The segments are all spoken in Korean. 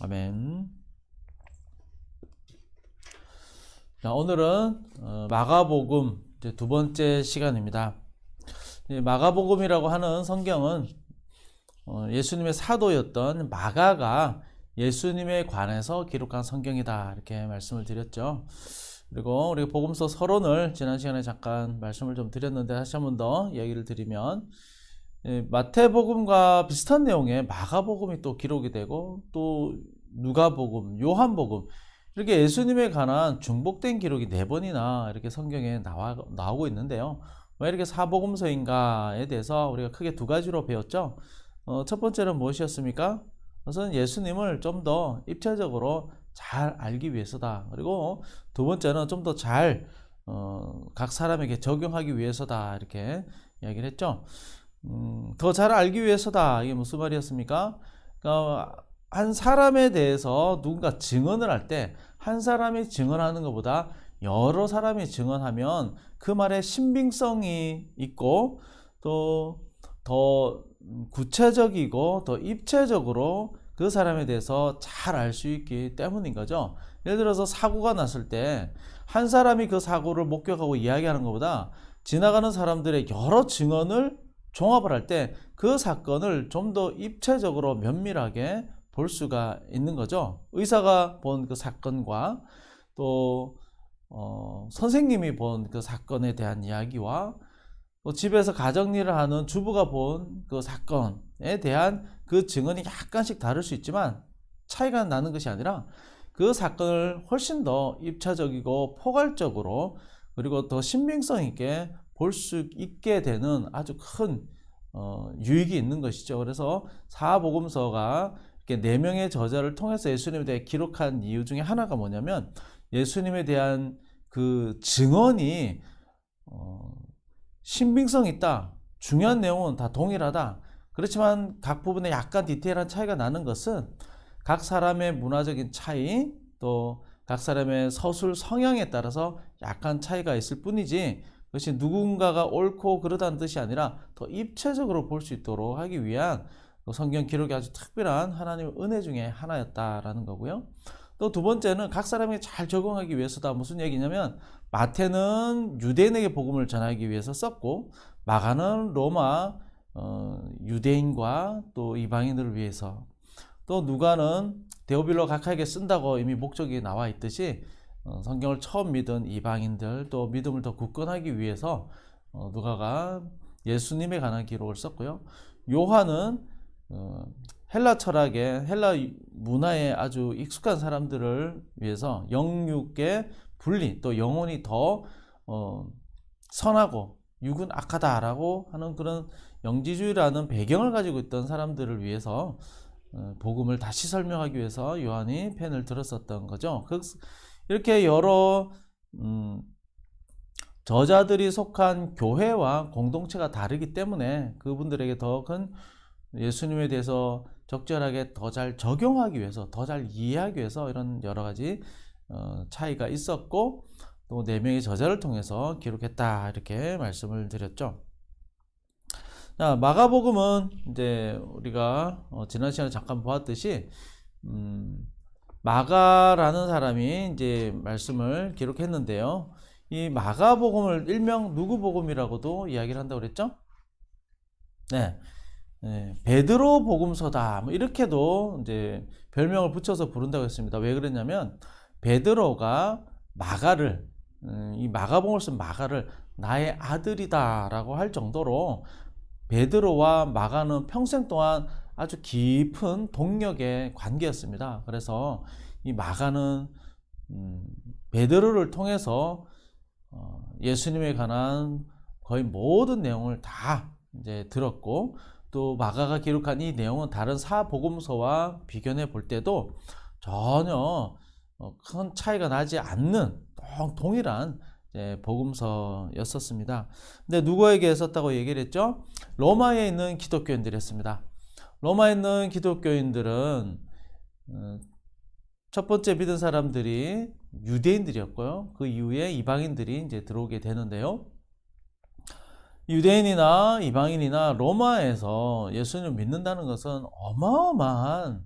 아멘. 자, 오늘은 마가복음 이제 두 번째 시간입니다. 마가복음이라고 하는 성경은 예수님의 사도였던 마가가 예수님에 관해서 기록한 성경이다, 이렇게 말씀을 드렸죠. 그리고 우리 복음서 서론을 지난 시간에 잠깐 말씀을 좀 드렸는데 다시 한 번 더 이야기를 드리면, 마태복음과 비슷한 내용의 마가복음이 또 기록이 되고, 또 누가복음, 요한복음, 이렇게 예수님에 관한 중복된 기록이 4번이나 이렇게 성경에 나오고 있는데요. 왜 이렇게 사복음서인가에 대해서 우리가 크게 두 가지로 배웠죠. 첫 번째는 무엇이었습니까? 우선 예수님을 좀 더 입체적으로 잘 알기 위해서다. 그리고 두 번째는 좀 더 잘 각 사람에게 적용하기 위해서다, 이렇게 이야기를 했죠. 더 잘 알기 위해서다. 이게 무슨 말이었습니까? 그러니까 한 사람에 대해서 누군가 증언을 할 때 한 사람이 증언하는 것보다 여러 사람이 증언하면 그 말에 신빙성이 있고 또 더 구체적이고 더 입체적으로 그 사람에 대해서 잘 알 수 있기 때문인 거죠. 예를 들어서 사고가 났을 때 한 사람이 그 사고를 목격하고 이야기하는 것보다 지나가는 사람들의 여러 증언을 종합을 할 때 그 사건을 좀 더 입체적으로 면밀하게 볼 수가 있는 거죠. 의사가 본 그 사건과 또 선생님이 본 그 사건에 대한 이야기와 또 집에서 가정일을 하는 주부가 본 그 사건에 대한 그 증언이 약간씩 다를 수 있지만 차이가 나는 것이 아니라 그 사건을 훨씬 더 입체적이고 포괄적으로 그리고 더 신빙성 있게 볼 수 있게 되는 아주 큰 유익이 있는 것이죠. 그래서 사복음서가 이렇게 4명의 저자를 통해서 예수님에 대해 기록한 이유 중에 하나가 뭐냐면, 예수님에 대한 그 증언이 신빙성 있다, 중요한 내용은 다 동일하다, 그렇지만 각 부분에 약간 디테일한 차이가 나는 것은 각 사람의 문화적인 차이, 또 각 사람의 서술 성향에 따라서 약간 차이가 있을 뿐이지, 그것이 누군가가 옳고 그러다는 뜻이 아니라 더 입체적으로 볼 수 있도록 하기 위한 성경 기록이 아주 특별한 하나님의 은혜 중에 하나였다라는 거고요. 또 두 번째는 각 사람에게 잘 적용하기 위해서다. 무슨 얘기냐면, 마태는 유대인에게 복음을 전하기 위해서 썼고, 마가는 로마 유대인과 또 이방인들을 위해서, 또 누가는 데오빌로 각하에게 쓴다고 이미 목적이 나와 있듯이 성경을 처음 믿은 이방인들, 또 믿음을 더 굳건하기 위해서 누가가 예수님에 관한 기록을 썼고요. 요한은 헬라 철학에, 헬라 문화에 아주 익숙한 사람들을 위해서 영육의 분리, 또 영혼이 더 선하고 육은 악하다라고 하는 그런 영지주의라는 배경을 가지고 있던 사람들을 위해서 복음을 다시 설명하기 위해서 요한이 펜을 들었었던 거죠. 이렇게 여러 저자들이 속한 교회와 공동체가 다르기 때문에 그분들에게 더 큰 예수님에 대해서 적절하게 더 잘 적용하기 위해서, 더 잘 이해하기 위해서 이런 여러 가지 차이가 있었고, 또 4명의 저자를 통해서 기록했다, 이렇게 말씀을 드렸죠. 자, 마가복음은 이제 우리가 지난 시간에 잠깐 보았듯이 마가라는 사람이 이제 말씀을 기록했는데요. 이 마가복음을 일명 누구복음이라고도 이야기를 한다고 그랬죠? 네. 베드로 복음서다, 뭐 이렇게도 이제 별명을 붙여서 부른다고 했습니다. 왜 그랬냐면, 베드로가 마가를, 이 마가복음을 쓴 마가를 나의 아들이다라고 할 정도로 베드로와 마가는 평생 동안 아주 깊은 동력의 관계였습니다. 그래서 이 마가는 베드로를 통해서 예수님에 관한 거의 모든 내용을 다 이제 들었고, 또 마가가 기록한 이 내용은 다른 사복음서와 비교해 볼 때도 전혀 큰 차이가 나지 않는 동일한 복음서였었습니다. 근데 누구에게 썼다고 얘기를 했죠? 로마에 있는 기독교인들이 했습니다. 로마에 있는 기독교인들은 첫 번째 믿은 사람들이 유대인들이었고요. 그 이후에 이방인들이 이제 들어오게 되는데요. 유대인이나 이방인이나 로마에서 예수님을 믿는다는 것은 어마어마한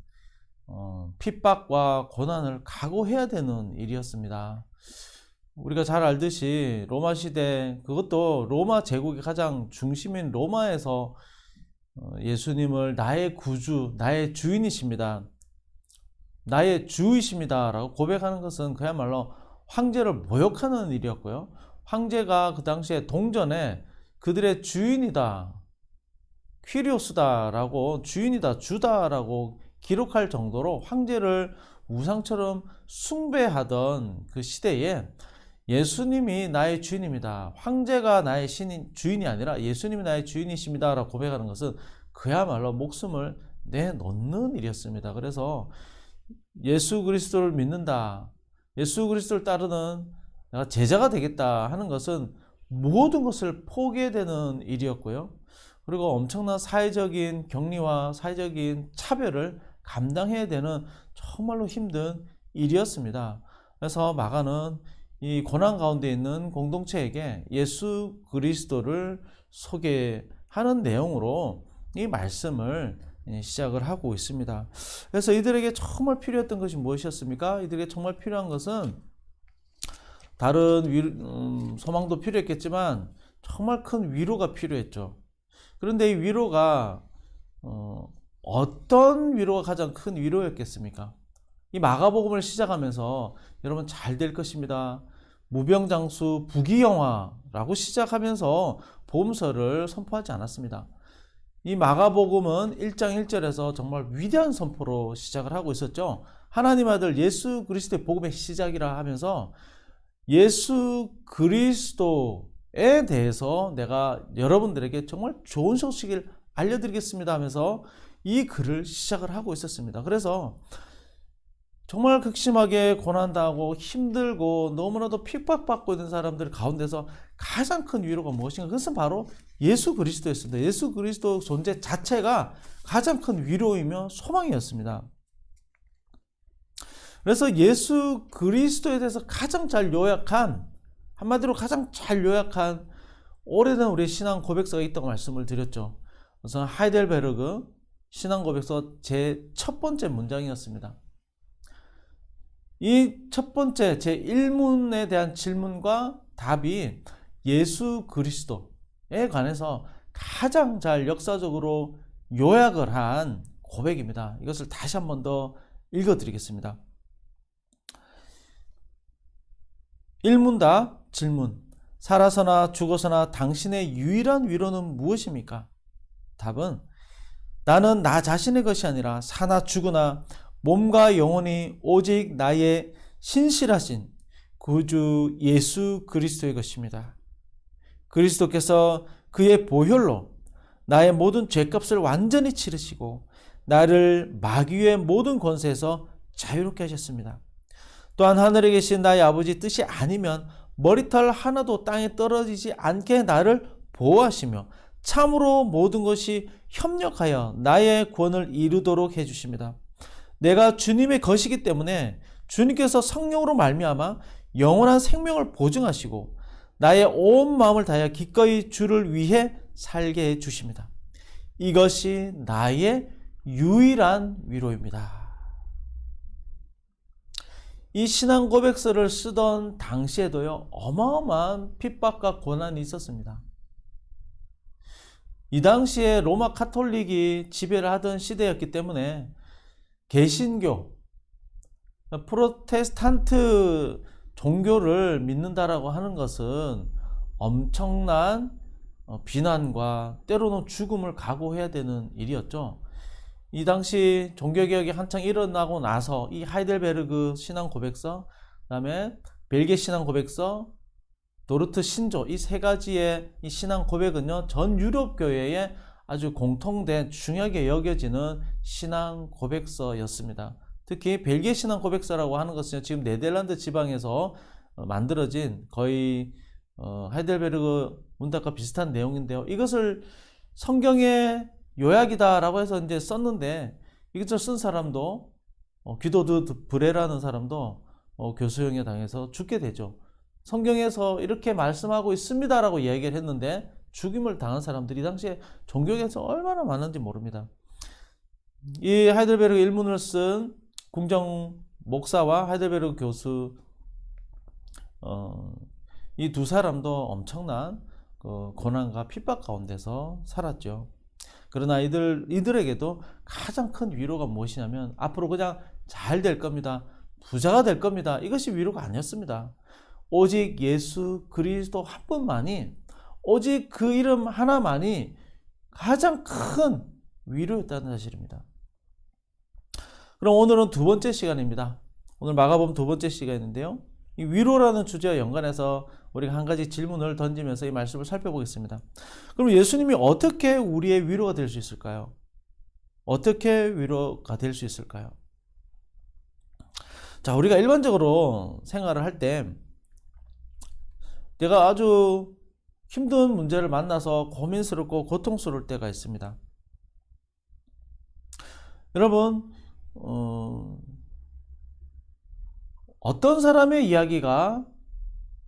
핍박과 고난을 각오해야 되는 일이었습니다. 우리가 잘 알듯이 로마 시대, 그것도 로마 제국의 가장 중심인 로마에서 예수님을 나의 구주, 나의 주인이십니다, 나의 주이십니다 라고 고백하는 것은 그야말로 황제를 모욕하는 일이었고요. 황제가 그 당시에 동전에 그들의 주인이다, 퀴리오스다 라고, 주인이다, 주다 라고 기록할 정도로 황제를 우상처럼 숭배하던 그 시대에 예수님이 나의 주인입니다, 황제가 나의 주인이 아니라 예수님이 나의 주인이십니다 라고 고백하는 것은 그야말로 목숨을 내놓는 일이었습니다. 그래서 예수 그리스도를 믿는다, 예수 그리스도를 따르는 내가 제자가 되겠다 하는 것은 모든 것을 포기해야 되는 일이었고요. 그리고 엄청난 사회적인 격리와 사회적인 차별을 감당해야 되는 정말로 힘든 일이었습니다. 그래서 마가는 이 고난 가운데 있는 공동체에게 예수 그리스도를 소개하는 내용으로 이 말씀을 시작을 하고 있습니다. 그래서 이들에게 정말 필요했던 것이 무엇이었습니까? 이들에게 정말 필요한 것은 다른 소망도 필요했겠지만 정말 큰 위로가 필요했죠. 그런데 이 위로가 어떤 위로가 가장 큰 위로였겠습니까? 이 마가복음을 시작하면서 여러분 잘 될 것입니다, 무병장수 부귀영화라고 시작하면서 복음서를 선포하지 않았습니다. 이 마가복음은 1장 1절에서 정말 위대한 선포로 시작을 하고 있었죠. 하나님 아들 예수 그리스도의 복음의 시작이라 하면서 예수 그리스도에 대해서 내가 여러분들에게 정말 좋은 소식을 알려드리겠습니다 하면서 이 글을 시작을 하고 있었습니다. 그래서 정말 극심하게 고난당하고 힘들고 너무나도 핍박받고 있는 사람들 가운데서 가장 큰 위로가 무엇인가? 그것은 바로 예수 그리스도였습니다. 예수 그리스도 존재 자체가 가장 큰 위로이며 소망이었습니다. 그래서 예수 그리스도에 대해서 가장 잘 요약한, 한마디로 가장 잘 요약한 오래된 우리의 신앙 고백서가 있다고 말씀을 드렸죠. 우선 하이델베르그 신앙 고백서 제 첫 번째 문장이었습니다. 이 첫 번째 제 1문에 대한 질문과 답이 예수 그리스도에 관해서 가장 잘 역사적으로 요약을 한 고백입니다. 이것을 다시 한 번 더 읽어드리겠습니다. 1문답 질문: 살아서나 죽어서나 당신의 유일한 위로는 무엇입니까? 답은: 나는 나 자신의 것이 아니라 사나 죽으나 몸과 영혼이 오직 나의 신실하신 구주 예수 그리스도의 것입니다. 그리스도께서 그의 보혈로 나의 모든 죄값을 완전히 치르시고 나를 마귀의 모든 권세에서 자유롭게 하셨습니다. 또한 하늘에 계신 나의 아버지 뜻이 아니면 머리털 하나도 땅에 떨어지지 않게 나를 보호하시며 참으로 모든 것이 협력하여 나의 구원을 이루도록 해주십니다. 내가 주님의 것이기 때문에 주님께서 성령으로 말미암아 영원한 생명을 보증하시고 나의 온 마음을 다하여 기꺼이 주를 위해 살게 해주십니다. 이것이 나의 유일한 위로입니다. 이 신앙 고백서를 쓰던 당시에도요, 어마어마한 핍박과 고난이 있었습니다. 이 당시에 로마 카톨릭이 지배를 하던 시대였기 때문에 개신교, 프로테스탄트 종교를 믿는다라고 하는 것은 엄청난 비난과 때로는 죽음을 각오해야 되는 일이었죠. 이 당시 종교개혁이 한창 일어나고 나서 이 하이델베르그 신앙 고백서, 그 다음에 벨기에 신앙 고백서, 도르트 신조, 이 세 가지의 이 신앙 고백은요, 전 유럽 교회의 아주 공통된 중요하게 여겨지는 신앙 고백서였습니다. 특히 벨기에 신앙 고백서라고 하는 것은 지금 네덜란드 지방에서 만들어진 거의 하이델베르그 문답과 비슷한 내용인데요. 이것을 성경의 요약이다라고 해서 이제 썼는데, 이것을 쓴 사람도 귀도드 브레라는 사람도 교수형에 당해서 죽게 되죠. 성경에서 이렇게 말씀하고 있습니다라고 얘기를 했는데 죽임을 당한 사람들이 당시에 종교계에서 얼마나 많은지 모릅니다. 이 하이델베르그 일문을 쓴 궁정 목사와 하이델베르그 교수 이 두 사람도 엄청난 고난과 핍박 가운데서 살았죠. 그러나 이들에게도 가장 큰 위로가 무엇이냐면 앞으로 그냥 잘 될 겁니다. 부자가 될 겁니다. 이것이 위로가 아니었습니다. 오직 예수 그리스도 한 분만이, 오직 그 이름 하나만이 가장 큰 위로였다는 사실입니다. 그럼 오늘은 두 번째 시간입니다. 오늘 마가복음 두 번째 시간인데요. 이 위로라는 주제와 연관해서 우리가 한 가지 질문을 던지면서 이 말씀을 살펴보겠습니다. 그럼 예수님이 어떻게 우리의 위로가 될 수 있을까요? 어떻게 위로가 될 수 있을까요? 자, 우리가 일반적으로 생활을 할 때 내가 아주 힘든 문제를 만나서 고민스럽고 고통스러울 때가 있습니다. 여러분, 어떤 사람의 이야기가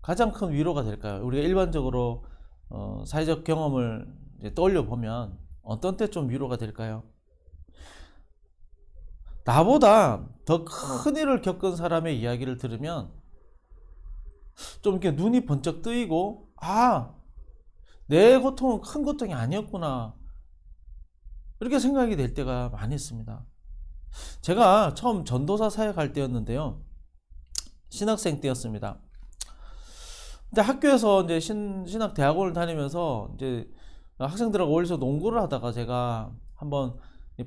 가장 큰 위로가 될까요? 우리가 일반적으로 사회적 경험을 떠올려 보면 어떤 때 좀 위로가 될까요? 나보다 더 큰 일을 겪은 사람의 이야기를 들으면 좀 이렇게 눈이 번쩍 뜨이고, 아, 내 고통은 큰 고통이 아니었구나, 이렇게 생각이 될 때가 많이 있습니다. 제가 처음 전도사 사역할 때였는데요. 신학생 때였습니다. 근데 학교에서 이제 신학 대학원을 다니면서 이제 학생들하고 어울려서 농구를 하다가 제가 한번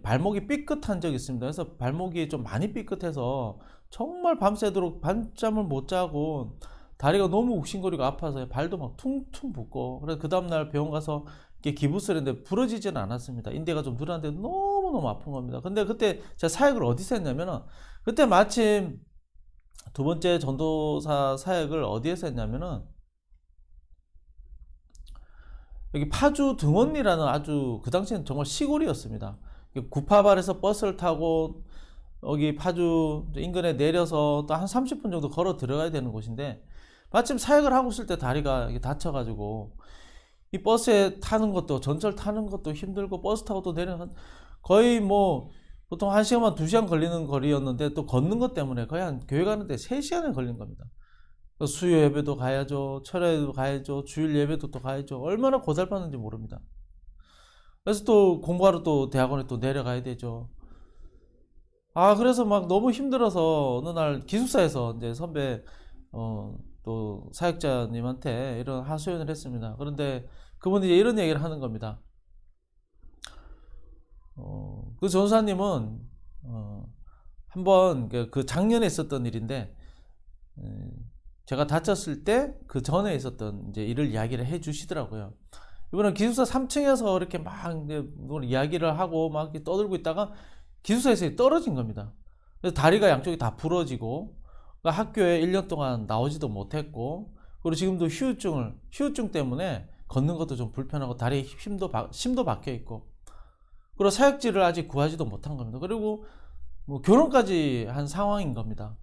발목이 삐끗한 적이 있습니다. 그래서 발목이 좀 많이 삐끗해서 정말 밤새도록 밤잠을 못 자고 다리가 너무 욱신거리고 아파서 발도 막 퉁퉁 붓고, 그래서 그 다음날 병원 가서 이렇게 기부스를 했는데 부러지지는 않았습니다. 인대가 좀 늘었는데 너무너무 아픈 겁니다. 근데 그때 제가 사역을 어디서 했냐면은, 그때 마침 두 번째 전도사 사역을 어디에서 했냐면은 여기 파주 등원리라는 아주 그 당시에는 정말 시골이었습니다. 구파발에서 버스를 타고 여기 파주 인근에 내려서 또 한 30분 정도 걸어 들어가야 되는 곳인데, 마침 사역을 하고 있을 때 다리가 다쳐가지고 이 버스에 타는 것도, 전철 타는 것도 힘들고 버스 타고 또 내려가는, 거의 뭐 보통 1시간만 2시간 걸리는 거리였는데 또 걷는 것 때문에 거의 한 교회 가는데 3시간이 걸린 겁니다. 수요 예배도 가야죠, 철야에도 가야죠, 주일 예배도 또 가야죠. 얼마나 고달팠는지 모릅니다. 그래서 또 공부하러 또 대학원에 또 내려가야 되죠. 그래서 막 너무 힘들어서 어느 날 기숙사에서 이제 선배 또 사역자님한테 이런 하소연을 했습니다. 그런데 그분이 이제 이런 얘기를 하는 겁니다. 그 전사님은 한번 그 작년에 있었던 일인데, 제가 다쳤을 때 그 전에 있었던 이제 일을 이야기를 해 주시더라고요. 이번엔 기숙사 3층에서 이렇게 막 이야기를 하고 막 떠들고 있다가 기숙사에서 떨어진 겁니다. 그래서 다리가 양쪽이 다 부러지고, 그러니까 학교에 1년 동안 나오지도 못했고, 그리고 지금도 휴유증 때문에 걷는 것도 좀 불편하고 다리에 심도 박혀 있고, 그리고 사역지를 아직 구하지도 못한 겁니다. 그리고 뭐 결혼까지 한 상황인 겁니다.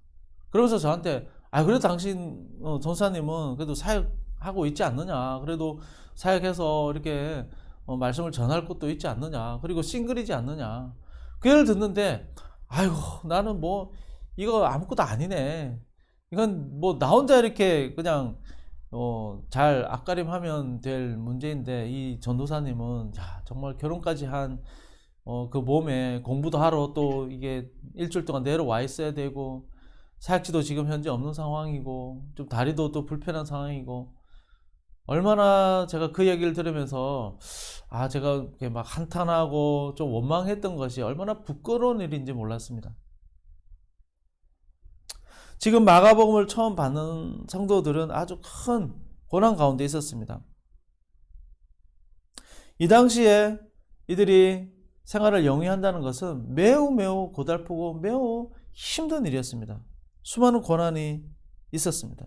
그러면서 저한테, 그래도 당신 전사님은 그래도 사역하고 있지 않느냐, 그래도 사역해서 이렇게 말씀을 전할 것도 있지 않느냐, 그리고 싱글이지 않느냐. 그 얘기를 듣는데, 아이고, 나는 뭐 이거 아무것도 아니네, 이건 뭐 나 혼자 이렇게 그냥 잘 앞가림하면 될 문제인데, 이 전도사님은 정말 결혼까지 한 그 몸에 공부도 하러 또 이게 일주일 동안 내려와 있어야 되고, 사역지도 지금 현재 없는 상황이고, 좀 다리도 또 불편한 상황이고, 얼마나 제가 그 얘기를 들으면서 제가 이렇게 막 한탄하고 좀 원망했던 것이 얼마나 부끄러운 일인지 몰랐습니다. 지금 마가복음을 처음 받는 성도들은 아주 큰 고난 가운데 있었습니다. 이 당시에 이들이 생활을 영위한다는 것은 매우 매우 고달프고 매우 힘든 일이었습니다. 수많은 고난이 있었습니다.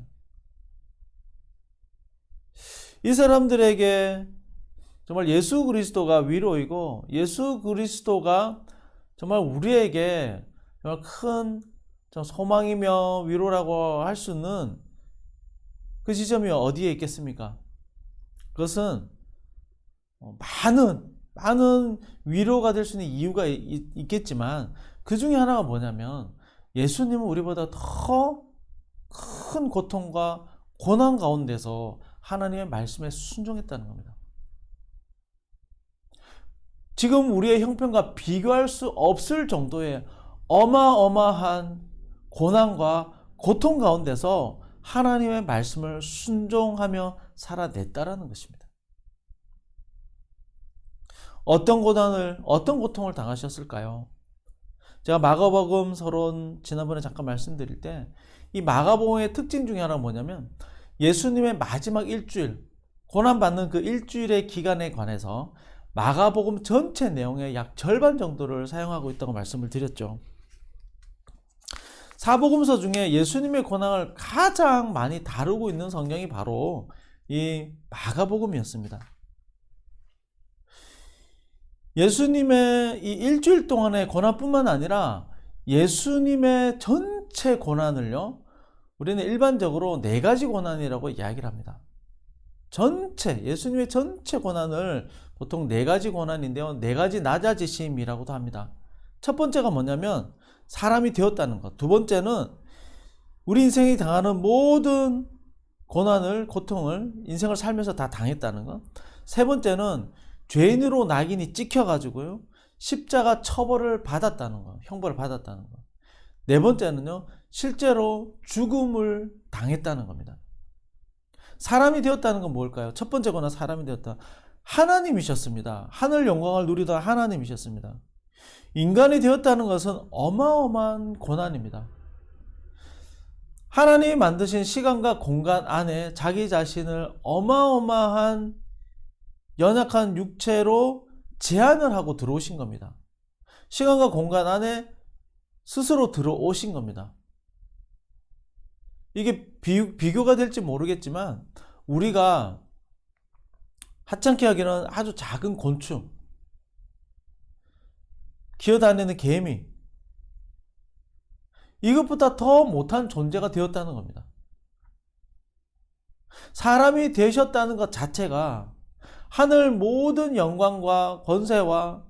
이 사람들에게 정말 예수 그리스도가 위로이고, 예수 그리스도가 정말 우리에게 정말 큰 소망이며 위로라고 할 수 있는 그 지점이 어디에 있겠습니까? 그것은 많은 많은 위로가 될 수 있는 이유가 있겠지만 그 중에 하나가 뭐냐면 예수님은 우리보다 더 큰 고통과 고난 가운데서 하나님의 말씀에 순종했다는 겁니다. 지금 우리의 형편과 비교할 수 없을 정도의 어마어마한 고난과 고통 가운데서 하나님의 말씀을 순종하며 살아냈다라는 것입니다. 어떤 고난을, 어떤 고통을 당하셨을까요? 제가 마가복음 서론 지난번에 잠깐 말씀드릴 때 이 마가복음의 특징 중에 하나가 뭐냐면 예수님의 마지막 일주일, 고난받는 그 일주일의 기간에 관해서 마가복음 전체 내용의 약 절반 정도를 사용하고 있다고 말씀을 드렸죠. 사복음서 중에 예수님의 고난을 가장 많이 다루고 있는 성경이 바로 이 마가복음이었습니다. 예수님의 이 일주일 동안의 고난뿐만 아니라 예수님의 전체 고난을요, 우리는 일반적으로 4가지 고난이라고 이야기를 합니다. 예수님의 전체 고난을 보통 4가지 고난인데요, 4가지 낮아지심이라고도 합니다. 첫 번째가 뭐냐면 사람이 되었다는 것. 두 번째는 우리 인생이 당하는 모든 고난을, 고통을 인생을 살면서 다 당했다는 것. 세 번째는 죄인으로 낙인이 찍혀가지고요, 십자가 처벌을 받았다는 것, 형벌을 받았다는 것. 네 번째는요, 실제로 죽음을 당했다는 겁니다. 사람이 되었다는 건 뭘까요? 첫 번째 고난, 사람이 되었다. 하나님이셨습니다. 하늘 영광을 누리던 하나님이셨습니다. 인간이 되었다는 것은 어마어마한 고난입니다. 하나님이 만드신 시간과 공간 안에 자기 자신을 어마어마한 연약한 육체로 제한을 하고 들어오신 겁니다. 시간과 공간 안에 스스로 들어오신 겁니다. 이게 비교가 될지 모르겠지만 우리가 하찮게 하기는 아주 작은 곤충, 기어다니는 개미, 이것보다 더 못한 존재가 되었다는 겁니다. 사람이 되셨다는 것 자체가 하늘 모든 영광과 권세와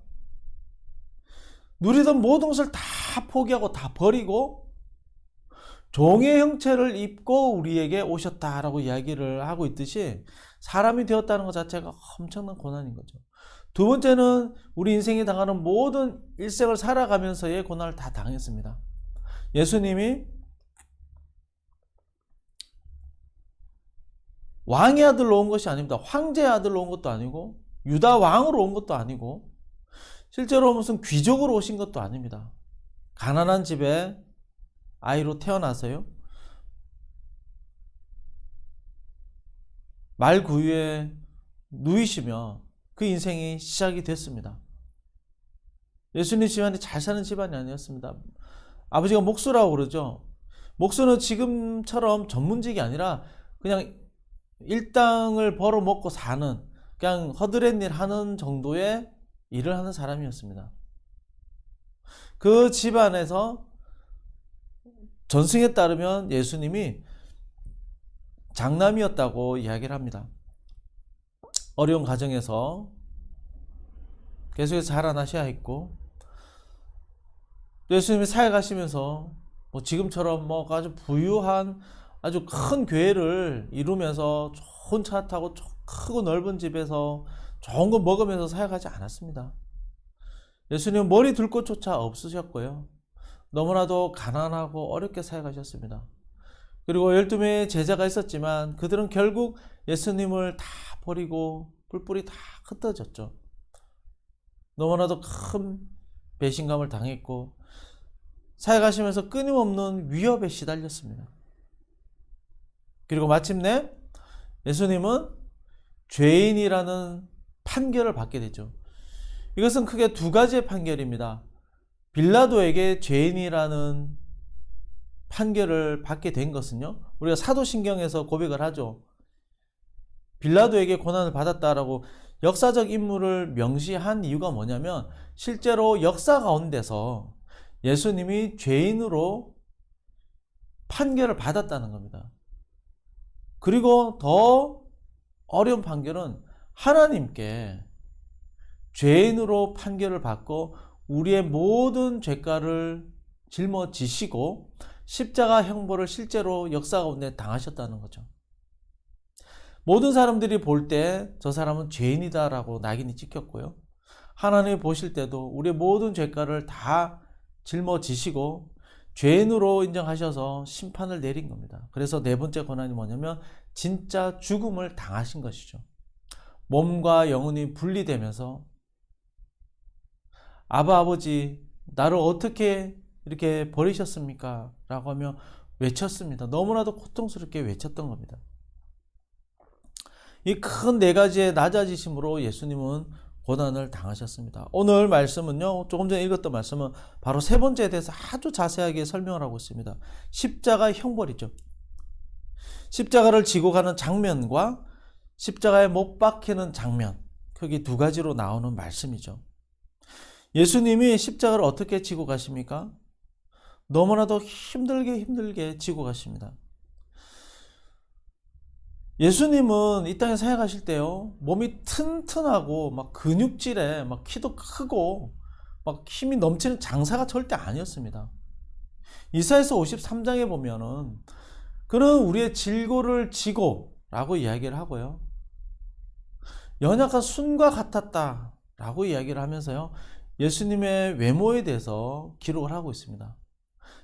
누리던 모든 것을 다 포기하고 다 버리고 종의 형체를 입고 우리에게 오셨다라고 이야기를 하고 있듯이 사람이 되었다는 것 자체가 엄청난 고난인 거죠. 두 번째는 우리 인생이 당하는 모든 일생을 살아가면서의 고난을 다 당했습니다. 예수님이 왕의 아들로 온 것이 아닙니다. 황제의 아들로 온 것도 아니고 유다 왕으로 온 것도 아니고 실제로 무슨 귀족으로 오신 것도 아닙니다. 가난한 집에 아이로 태어나서요, 말 구유에 누이시며 그 인생이 시작이 됐습니다. 예수님 집안이 잘 사는 집안이 아니었습니다. 아버지가 목수라고 그러죠. 목수는 지금처럼 전문직이 아니라 그냥 일당을 벌어먹고 사는, 그냥 허드렛 일 하는 정도의 일을 하는 사람이었습니다. 그 집안에서 전승에 따르면 예수님이 장남이었다고 이야기를 합니다. 어려운 가정에서 계속해서 자라나셔야 했고, 예수님이 살아가시면서 뭐 지금처럼 뭐 아주 부유한 아주 큰 교회를 이루면서 좋은 차 타고 크고 넓은 집에서 좋은 거 먹으면서 살아가지 않았습니다. 예수님은 머리 둘 곳조차 없으셨고요, 너무나도 가난하고 어렵게 살아가셨습니다. 그리고 12명의 제자가 있었지만 그들은 결국 예수님을 다 버리고 뿔뿔이 다 흩어졌죠. 너무나도 큰 배신감을 당했고 살아가시면서 끊임없는 위협에 시달렸습니다. 그리고 마침내 예수님은 죄인이라는 판결을 받게 되죠. 이것은 크게 2가지의 판결입니다. 빌라도에게 죄인이라는 판결을 받게 된 것은요, 우리가 사도신경에서 고백을 하죠. 빌라도에게 고난을 받았다라고 역사적 인물을 명시한 이유가 뭐냐면 실제로 역사 가운데서 예수님이 죄인으로 판결을 받았다는 겁니다. 그리고 더 어려운 판결은 하나님께 죄인으로 판결을 받고 우리의 모든 죄가를 짊어지시고 십자가 형벌을 실제로 역사 가운데 당하셨다는 거죠. 모든 사람들이 볼 때 저 사람은 죄인이다라고 낙인이 찍혔고요. 하나님이 보실 때도 우리의 모든 죄가를 다 짊어지시고 죄인으로 인정하셔서 심판을 내린 겁니다. 그래서 네 번째 고난이 뭐냐면 진짜 죽음을 당하신 것이죠. 몸과 영혼이 분리되면서 아버지 나를 어떻게 이렇게 버리셨습니까? 라고 하며 외쳤습니다. 너무나도 고통스럽게 외쳤던 겁니다. 이 큰 네 가지의 낮아지심으로 예수님은 고난을 당하셨습니다. 오늘 말씀은요, 조금 전에 읽었던 말씀은 바로 세 번째에 대해서 아주 자세하게 설명을 하고 있습니다. 십자가 형벌이죠. 십자가를 지고 가는 장면과 십자가에 못 박히는 장면, 크게 두 가지로 나오는 말씀이죠. 예수님이 십자가를 어떻게 지고 가십니까? 너무나도 힘들게 지고 가십니다. 예수님은 이 땅에 사역하실 때요, 몸이 튼튼하고 막 근육질에 막 키도 크고 막 힘이 넘치는 장사가 절대 아니었습니다. 이사야서 53장에 보면은 그는 우리의 질고를 지고 라고 이야기를 하고요, 연약한 순과 같았다 라고 이야기를 하면서요, 예수님의 외모에 대해서 기록을 하고 있습니다.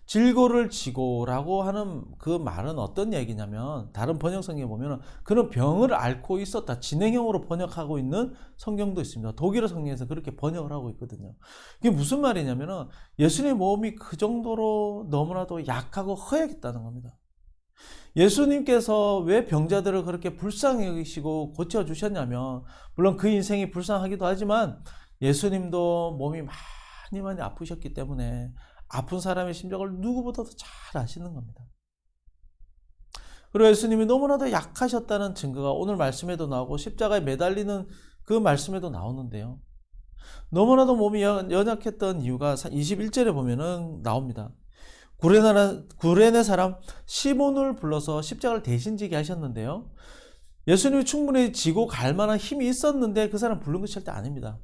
질고를 지고라고 하는 그 말은 어떤 얘기냐면, 다른 번역 성경에 보면 그는 병을 앓고 있었다, 진행형으로 번역하고 있는 성경도 있습니다. 독일어 성경에서 그렇게 번역을 하고 있거든요. 이게 무슨 말이냐면 예수님의 몸이 그 정도로 너무나도 약하고 허약했다는 겁니다. 예수님께서 왜 병자들을 그렇게 불쌍히 여기시고 고쳐주셨냐면, 물론 그 인생이 불쌍하기도 하지만 예수님도 몸이 많이 아프셨기 때문에 아픈 사람의 심정을 누구보다도 잘 아시는 겁니다. 그리고 예수님이 너무나도 약하셨다는 증거가 오늘 말씀에도 나오고 십자가에 매달리는 그 말씀에도 나오는데요, 너무나도 몸이 연약했던 이유가 21절에 보면은 나옵니다. 구레네 사람 시몬을 불러서 십자가를 대신 지게 하셨는데요, 예수님이 충분히 지고 갈 만한 힘이 있었는데 그 사람 부른 것이 절대 아닙니다.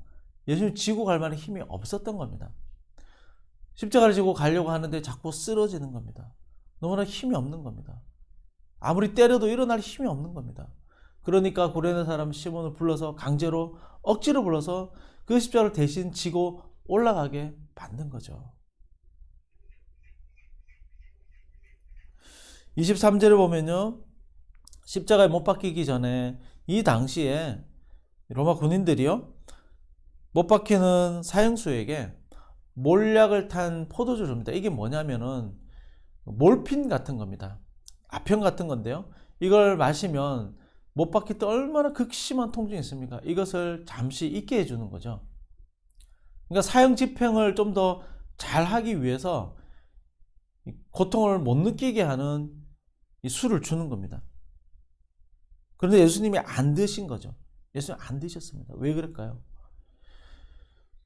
예수님이 지고 갈 만한 힘이 없었던 겁니다. 십자가를 지고 가려고 하는데 자꾸 쓰러지는 겁니다. 너무나 힘이 없는 겁니다. 아무리 때려도 일어날 힘이 없는 겁니다. 그러니까 구레네 사람 시몬을 불러서 강제로 억지로 불러서 그 십자가를 대신 지고 올라가게 만든 거죠. 23절을 보면요, 십자가에 못 박히기 전에 이 당시에 로마 군인들이요, 못 박히는 사형수에게 몰약을 탄 포도주를 줍니다. 이게 뭐냐면은 몰핀 같은 겁니다. 아편 같은 건데요, 이걸 마시면 못 박힐 때 얼마나 극심한 통증이 있습니까? 이것을 잠시 잊게 해주는 거죠. 그러니까 사형 집행을 좀 더 잘하기 위해서 고통을 못 느끼게 하는 이 술을 주는 겁니다. 그런데 예수님이 안 드신 거죠. 예수님 안 드셨습니다. 왜 그럴까요?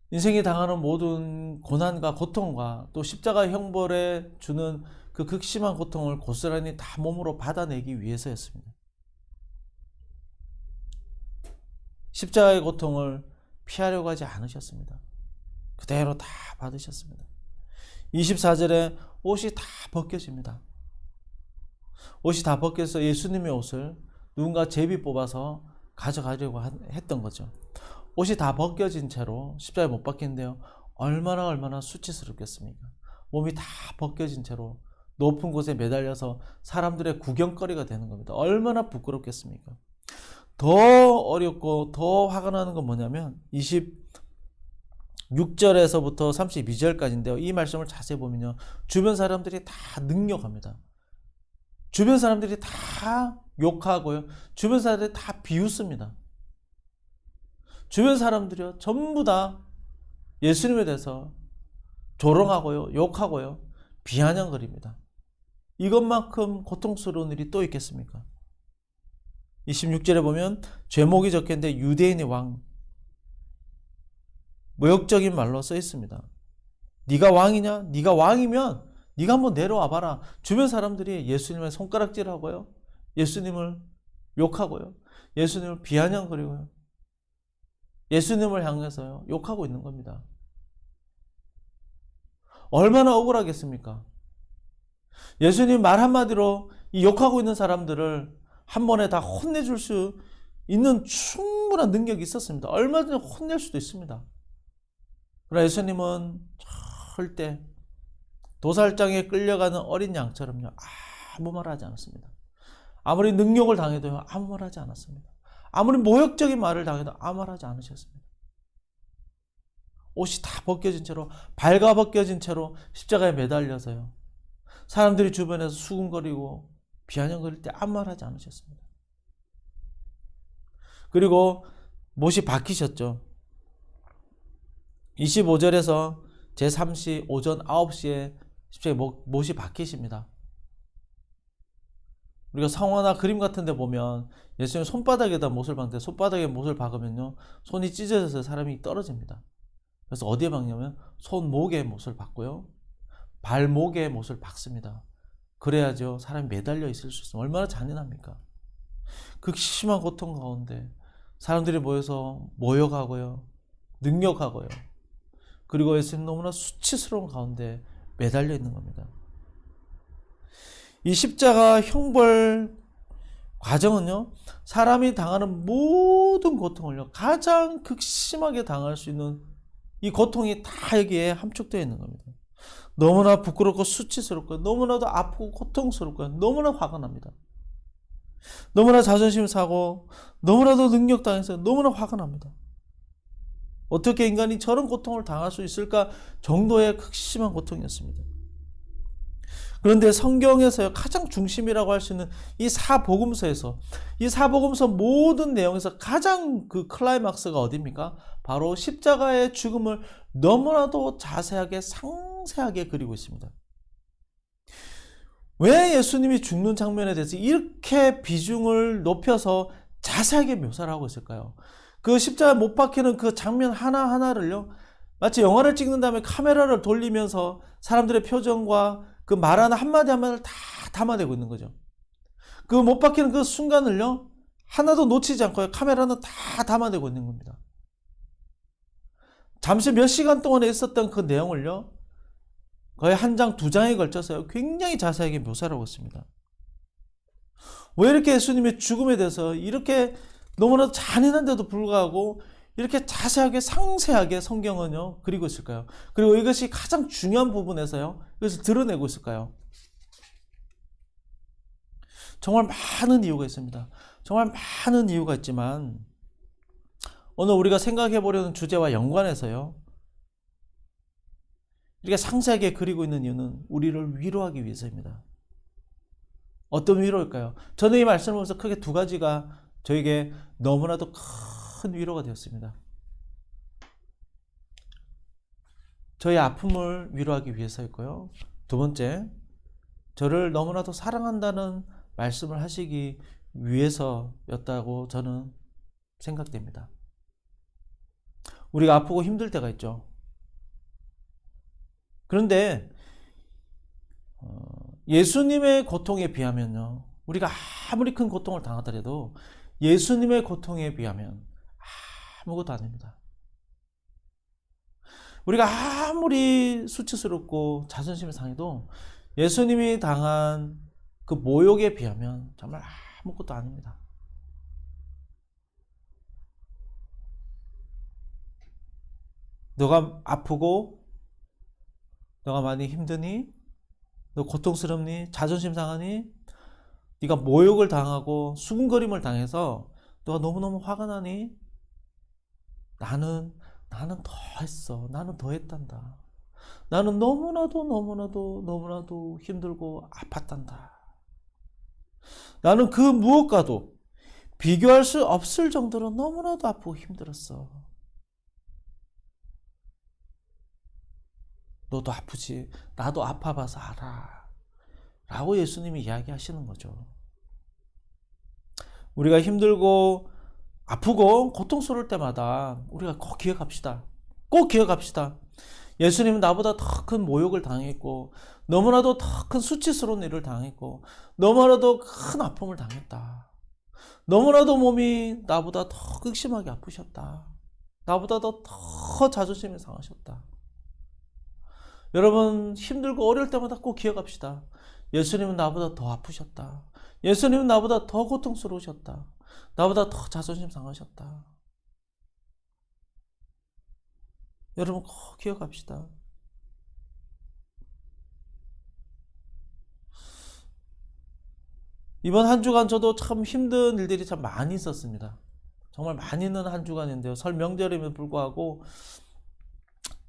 인생이 당하는 모든 고난과 고통과 또 십자가 형벌에 주는 그 극심한 고통을 고스란히 다 몸으로 받아내기 위해서였습니다. 십자가의 고통을 피하려고 하지 않으셨습니다. 그대로 다 받으셨습니다. 24절에 옷이 다 벗겨집니다. 옷이 다 벗겨서 예수님의 옷을 누군가 제비 뽑아서 가져가려고 했던 거죠. 옷이 다 벗겨진 채로 십자가에 못 박히는데요, 얼마나 수치스럽겠습니까? 몸이 다 벗겨진 채로 높은 곳에 매달려서 사람들의 구경거리가 되는 겁니다. 얼마나 부끄럽겠습니까? 더 어렵고 더 화가 나는 건 뭐냐면 26절에서부터 32절까지인데요. 이 말씀을 자세히 보면요, 주변 사람들이 다 능욕합니다. 주변 사람들이 다 욕하고요, 주변 사람들이 다 비웃습니다. 주변 사람들이요, 전부 다 예수님에 대해서 조롱하고요, 욕하고요, 비아냥거립니다. 이것만큼 고통스러운 일이 또 있겠습니까? 26절에 보면 죄목이 적혀있는데 유대인의 왕, 모욕적인 말로 써 있습니다. 네가 왕이냐? 네가 왕이면 네가 한번 내려와 봐라. 주변 사람들이 예수님의 손가락질하고요, 예수님을 욕하고요, 예수님을 비아냥거리고요, 예수님을 향해서요, 욕하고 있는 겁니다. 얼마나 억울하겠습니까? 예수님 말 한마디로 이 욕하고 있는 사람들을 한 번에 다 혼내줄 수 있는 충분한 능력이 있었습니다. 얼마든지 혼낼 수도 있습니다. 그러나 예수님은 절대 도살장에 끌려가는 어린 양처럼요, 아무 말 하지 않았습니다. 아무리 능욕을 당해도요, 아무 말 하지 않았습니다. 아무리 모욕적인 말을 당해도 아무 말 하지 않으셨습니다. 옷이 다 벗겨진 채로, 발가 벗겨진 채로 십자가에 매달려서요, 사람들이 주변에서 수군거리고 비아냥거릴 때 아무 말 하지 않으셨습니다. 그리고 못이 박히셨죠. 25절에서 제3시 오전 9시에 십자가에 못이 박히십니다. 우리가 성화나 그림 같은 데 보면 예수님 손바닥에다 못을 박는데, 손바닥에 못을 박으면요, 손이 찢어져서 사람이 떨어집니다. 그래서 어디에 박냐면 손목에 못을 박고요, 발목에 못을 박습니다. 그래야죠, 사람이 매달려 있을 수 있습니다. 얼마나 잔인합니까? 극심한 고통 가운데 사람들이 모여서 모욕하고요, 능욕하고요, 그리고 예수님 너무나 수치스러운 가운데 매달려 있는 겁니다. 이 십자가 형벌 과정은요, 사람이 당하는 모든 고통을요, 가장 극심하게 당할 수 있는 이 고통이 다 여기에 함축되어 있는 겁니다. 너무나 부끄럽고 수치스럽고, 너무나도 아프고 고통스럽고, 너무나 화가 납니다. 너무나 자존심 상하고, 너무나도 능력당해서 너무나 화가 납니다. 어떻게 인간이 저런 고통을 당할 수 있을까 정도의 극심한 고통이었습니다. 그런데 성경에서 가장 중심이라고 할 수 있는 이 사복음서에서, 이 사복음서 모든 내용에서 가장 그 클라이막스가 어디입니까? 바로 십자가의 죽음을 너무나도 자세하게 상세하게 그리고 있습니다. 왜 예수님이 죽는 장면에 대해서 이렇게 비중을 높여서 자세하게 묘사를 하고 있을까요? 그 십자가에 못 박히는 그 장면 하나하나를요, 마치 영화를 찍는 다음에 카메라를 돌리면서 사람들의 표정과 그 말하는 한마디 한마디를 다 담아내고 있는 거죠. 그 못 박히는 그 순간을요, 하나도 놓치지 않고 카메라는 다 담아내고 있는 겁니다. 잠시 몇 시간 동안에 있었던 그 내용을요, 거의 한 장, 두 장에 걸쳐서 굉장히 자세하게 묘사를 하고 있습니다. 왜 이렇게 예수님의 죽음에 대해서 이렇게 너무나도 잔인한데도 불구하고 이렇게 자세하게 상세하게 성경은요 그리고 있을까요? 그리고 이것이 가장 중요한 부분에서요, 이것을 드러내고 있을까요? 정말 많은 이유가 있습니다. 정말 많은 이유가 있지만 오늘 우리가 생각해 보려는 주제와 연관해서요, 이렇게 상세하게 그리고 있는 이유는 우리를 위로하기 위해서입니다. 어떤 위로일까요? 저는 이 말씀을 보면서 크게 두 가지가 저에게 너무나도 큰 위로가 되었습니다. 저의 아픔을 위로하기 위해서였고요, 두 번째, 저를 너무나도 사랑한다는 말씀을 하시기 위해서였다고 저는 생각됩니다. 우리가 아프고 힘들 때가 있죠. 그런데 예수님의 고통에 비하면요, 우리가 아무리 큰 고통을 당하더라도 예수님의 고통에 비하면 아무것도 아닙니다. 우리가 아무리 수치스럽고 자존심이 상해도 예수님이 당한 그 모욕에 비하면 정말 아무것도 아닙니다. 너가 아프고 너가 많이 힘드니? 너 고통스럽니? 자존심 상하니? 네가 모욕을 당하고 수군거림을 당해서 너가 너무너무 화가 나니? 나는 더 했어. 나는 더 했단다. 나는 너무나도 힘들고 아팠단다. 나는 그 무엇과도 비교할 수 없을 정도로 너무나도 아프고 힘들었어. 너도 아프지? 나도 아파봐서 알아. 라고 예수님이 이야기하시는 거죠. 우리가 힘들고 아프고 고통스러울 때마다 우리가 꼭 기억합시다. 꼭 기억합시다. 예수님은 나보다 더 큰 모욕을 당했고, 너무나도 더 큰 수치스러운 일을 당했고, 너무나도 큰 아픔을 당했다. 너무나도 몸이 나보다 더 극심하게 아프셨다. 나보다 더 자존심이 상하셨다. 여러분 힘들고 어려울 때마다 꼭 기억합시다. 예수님은 나보다 더 아프셨다. 예수님은 나보다 더 고통스러우셨다. 나보다 더 자존심 상하셨다. 여러분 꼭 기억합시다. 이번 한 주간 저도 참 힘든 일들이 참 많이 있었습니다. 정말 많이 있는 한 주간인데요. 설 명절임에도 불구하고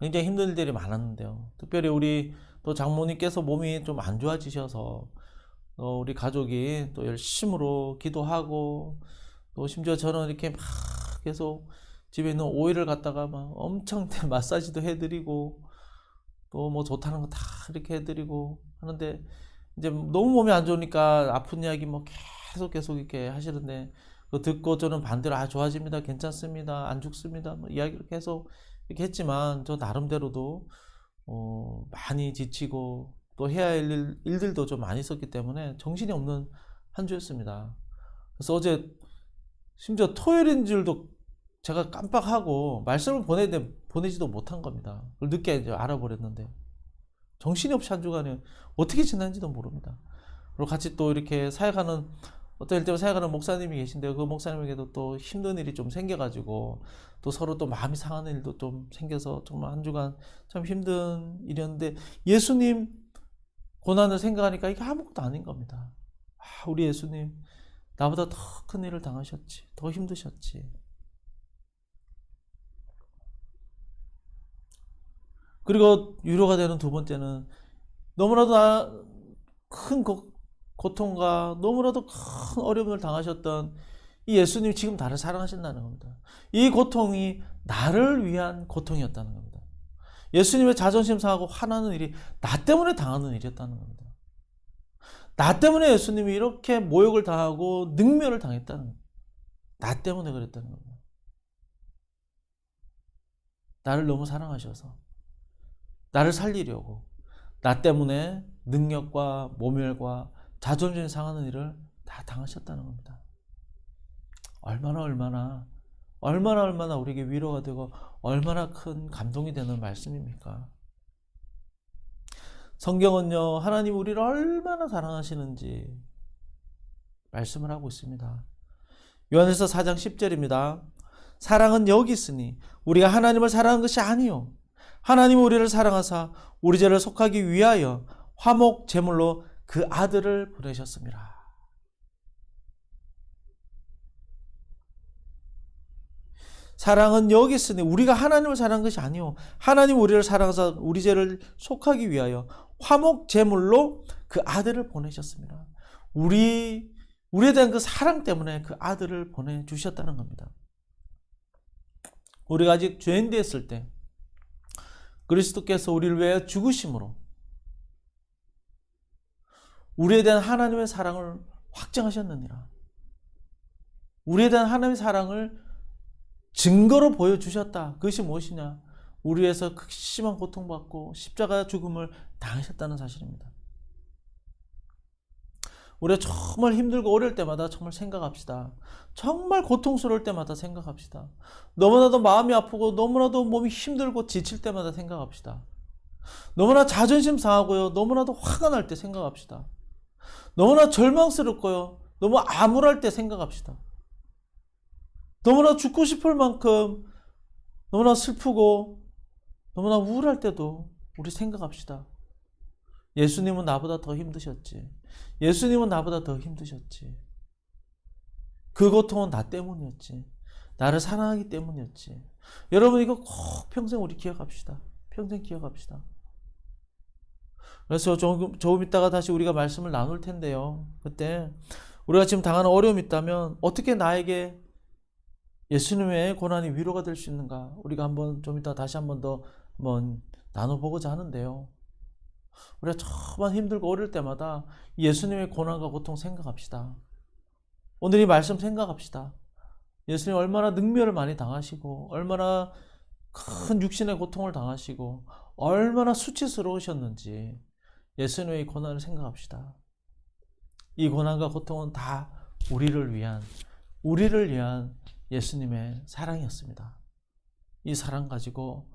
굉장히 힘든 일들이 많았는데요. 특별히 우리 또 장모님께서 몸이 좀 안 좋아지셔서 우리 가족이 또 열심으로 기도하고 또 심지어 저는 이렇게 막 계속 집에 있는 오일을 갖다가 막 엄청 마사지도 해드리고 또 뭐 좋다는 거 다 이렇게 해드리고 하는데 이제 너무 몸이 안 좋으니까 아픈 이야기 뭐 계속 이렇게 하시는데 그거 듣고 저는 반대로 좋아집니다. 괜찮습니다. 안 죽습니다. 뭐 이야기를 계속 이렇게 했지만 저 나름대로도 많이 지치고 또 해야 할 일들도 좀 많이 있었기 때문에 정신이 없는 한 주였습니다. 그래서 어제 심지어 토요일인 줄도 제가 깜빡하고 말씀을 보내지도 못한 겁니다. 그걸 늦게 이제 알아버렸는데 정신이 없이 한 주간에 어떻게 지났는지도 모릅니다. 그리고 같이 또 이렇게 사역하는 어떤 일 때문에 사역하는 목사님이 계신데 그 목사님에게도 또 힘든 일이 좀 생겨가지고 또 서로 또 마음이 상하는 일도 좀 생겨서 정말 한 주간 참 힘든 일이었는데 예수님 고난을 생각하니까 이게 아무것도 아닌 겁니다. 우리 예수님 나보다 더 큰 일을 당하셨지, 더 힘드셨지. 그리고 위로가 되는 두 번째는 너무나도 큰 고통과 너무나도 큰 어려움을 당하셨던 이 예수님이 지금 나를 사랑하신다는 겁니다. 이 고통이 나를 위한 고통이었다는 겁니다. 예수님의 자존심 상하고 화나는 일이 나 때문에 당하는 일이었다는 겁니다. 나 때문에 예수님이 이렇게 모욕을 당하고 능멸을 당했다는 겁니다. 나 때문에 그랬다는 겁니다. 나를 너무 사랑하셔서 나를 살리려고 나 때문에 능력과 모멸과 자존심이 상하는 일을 다 당하셨다는 겁니다. 얼마나 우리에게 위로가 되고 얼마나 큰 감동이 되는 말씀입니까? 성경은요, 하나님 우리를 얼마나 사랑하시는지 말씀을 하고 있습니다. 요한일서 4장 10절입니다. 사랑은 여기 있으니 우리가 하나님을 사랑한 것이 아니요 하나님은 우리를 사랑하사 우리 죄를 속하기 위하여 화목 제물로 그 아들을 보내셨습니다. 사랑은 여기 있으니 우리가 하나님을 사랑한 것이 아니요 하나님 우리를 사랑하사 우리 죄를 속하기 위하여 화목 제물로 그 아들을 보내셨습니다. 우리에 대한 그 사랑 때문에 그 아들을 보내주셨다는 겁니다. 우리가 아직 죄인 되었을 때 그리스도께서 우리를 위하여 죽으심으로 우리에 대한 하나님의 사랑을 확증하셨느니라. 우리에 대한 하나님의 사랑을 증거로 보여주셨다. 그것이 무엇이냐? 우리 위해서 극심한 고통받고 십자가 죽음을 당하셨다는 사실입니다. 우리가 정말 힘들고 어려울 때마다 정말 생각합시다. 정말 고통스러울 때마다 생각합시다. 너무나도 마음이 아프고 너무나도 몸이 힘들고 지칠 때마다 생각합시다. 너무나 자존심 상하고요. 너무나도 화가 날 때 생각합시다. 너무나 절망스럽고요. 너무 암울할 때 생각합시다. 너무나 죽고 싶을 만큼 너무나 슬프고 너무나 우울할 때도 우리 생각합시다. 예수님은 나보다 더 힘드셨지. 예수님은 나보다 더 힘드셨지. 그 고통은 나 때문이었지. 나를 사랑하기 때문이었지. 여러분 이거 꼭 평생 우리 기억합시다. 평생 기억합시다. 그래서 조금 있다가 다시 우리가 말씀을 나눌 텐데요. 그때 우리가 지금 당하는 어려움이 있다면 어떻게 나에게 예수님의 고난이 위로가 될 수 있는가? 우리가 한번 좀 이따 다시 한번 더 나눠보고자 하는데요. 우리가 정말 힘들고 어려울 때마다 예수님의 고난과 고통 생각합시다. 오늘 이 말씀 생각합시다. 예수님 얼마나 능멸을 많이 당하시고 얼마나 큰 육신의 고통을 당하시고 얼마나 수치스러우셨는지 예수님의 고난을 생각합시다. 이 고난과 고통은 다 우리를 위한 예수님의 사랑이었습니다. 이 사랑 가지고